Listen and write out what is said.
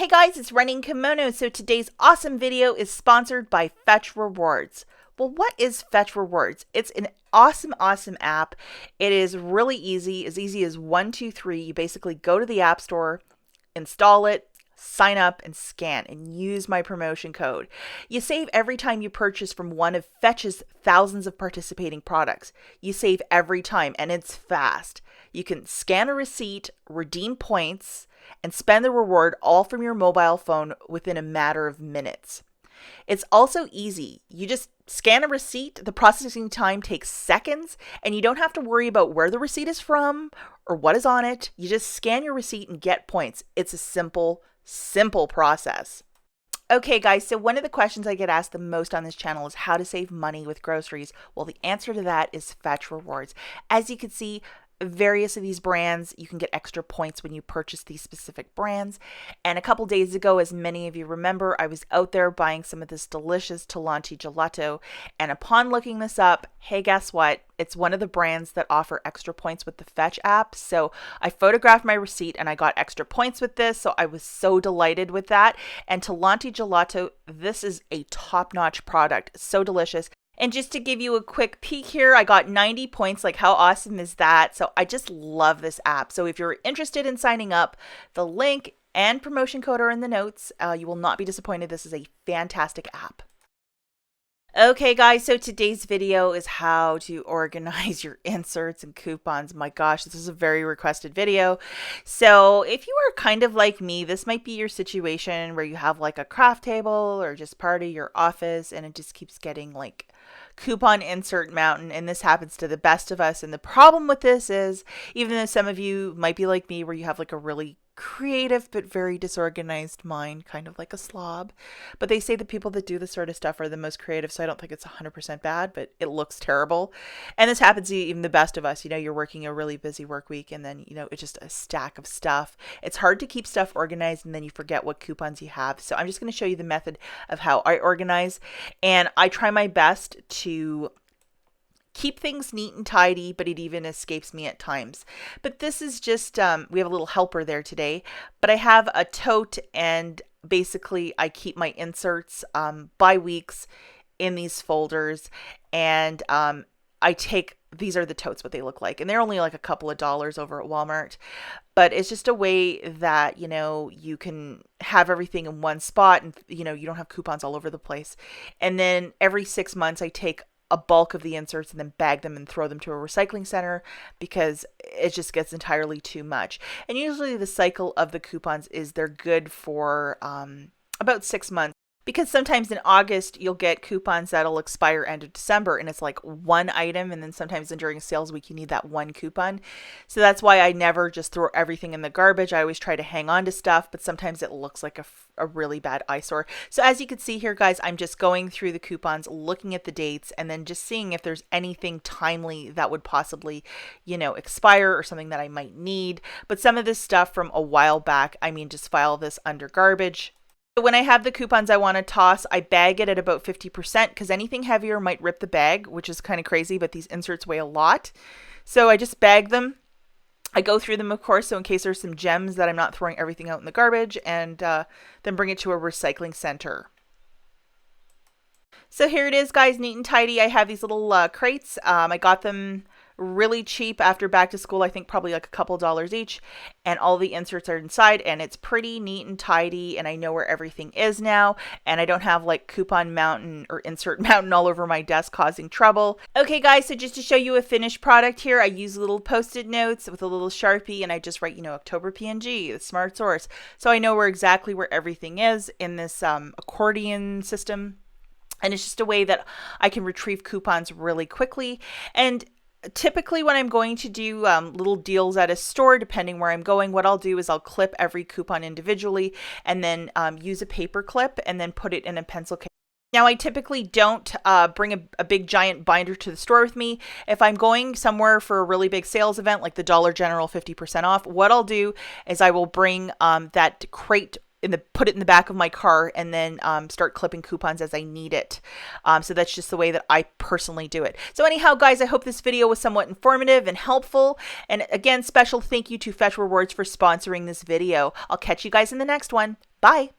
Hey guys, it's Running Kimono. So today's awesome video is sponsored by Fetch Rewards. Well, what is Fetch Rewards? It's an awesome app. It is really easy as 1, 2, 3. You basically go to the App Store, install it, sign up and scan and use my promotion code. You save every time you purchase from one of Fetch's thousands of participating products. You save every time and it's fast. You can scan a receipt, redeem points, and spend the reward all from your mobile phone within a matter of minutes. It's also easy. You just scan a receipt, the processing time takes seconds, and you don't have to worry about where the receipt is from or what is on it. You just scan your receipt and get points. It's a simple process. Okay guys, so one of the questions I get asked the most on this channel is how to save money with groceries. Well, the answer to that is Fetch Rewards. As you can see, various of these brands, you can get extra points when you purchase these specific brands. And a couple days ago, as many of you remember, I was out there buying some of this delicious Untitled gelato. And upon looking this up, hey, guess what? It's one of the brands that offer extra points with the Fetch app. So I photographed my receipt and I got extra points with this. So I was so delighted with that. And Untitled gelato, this is a top-notch product. So delicious. And just to give you a quick peek here, I got 90 points. Like, how awesome is that? So I just love this app. So if you're interested in signing up, the link and promotion code are in the notes. You will not be disappointed. This is a fantastic app. Okay guys, so today's video is how to organize your inserts and coupons. My gosh, this is a very requested video. So if you are kind of like me, this might be your situation where you have like a craft table or just part of your office and it just keeps getting like coupon insert mountain, and this happens to the best of us. And the problem with this is, even though some of you might be like me where you have like a really creative but very disorganized mind, kind of like a slob, but they say the people that do this sort of stuff are the most creative, so I don't think it's 100% bad, but it looks terrible. And this happens to even the best of us. You know, you're working a really busy work week and then, you know, it's just a stack of stuff. It's hard to keep stuff organized and then you forget what coupons you have. So I'm just going to show you the method of how I organize, and I try my best to keep things neat and tidy, but it even escapes me at times. But this is just, we have a little helper there today, but I have a tote, and basically I keep my inserts by weeks in these folders, and I take, these are the totes, what they look like, and they're only like a couple of dollars over at Walmart, but it's just a way that, you know, you can have everything in one spot and, you know, you don't have coupons all over the place. And then every 6 months I take a bulk of the inserts and then bag them and throw them to a recycling center because it just gets entirely too much. And usually the cycle of the coupons is they're good for about 6 months, because sometimes in August you'll get coupons that'll expire end of December and it's like one item, and then sometimes during a sales week you need that one coupon. So that's why I never just throw everything in the garbage. I always try to hang on to stuff, but sometimes it looks like a really bad eyesore. So as you can see here guys, I'm just going through the coupons, looking at the dates, and then just seeing if there's anything timely that would possibly, you know, expire or something that I might need. But some of this stuff from a while back, I mean, just file this under garbage. When I have the coupons I want to toss, I bag it at about 50% because anything heavier might rip the bag, which is kind of crazy, but these inserts weigh a lot. So I just bag them. I go through them, of course, so in case there's some gems that I'm not throwing everything out in the garbage, and then bring it to a recycling center. So here it is, guys, neat and tidy. I have these little crates. I got them really cheap after back to school. I think probably like a couple dollars each, and all the inserts are inside, and it's pretty neat and tidy, and I know where everything is now, and I don't have like coupon mountain or insert mountain all over my desk causing trouble. Okay guys, so just to show you a finished product here, I use little post-it notes with a little Sharpie, and I just write, you know, October PNG, the smart source, so I know exactly where everything is in this accordion system. And it's just a way that I can retrieve coupons really quickly. And typically when I'm going to do little deals at a store, depending where I'm going, what I'll do is I'll clip every coupon individually and then use a paper clip and then put it in a pencil case. Now, I typically don't bring a big giant binder to the store with me. If I'm going somewhere for a really big sales event like the Dollar General 50% off, what I'll do is I will bring that crate put it in the back of my car, and then start clipping coupons as I need it. So that's just the way that I personally do it. So anyhow, guys, I hope this video was somewhat informative and helpful. And again, special thank you to Fetch Rewards for sponsoring this video. I'll catch you guys in the next one. Bye.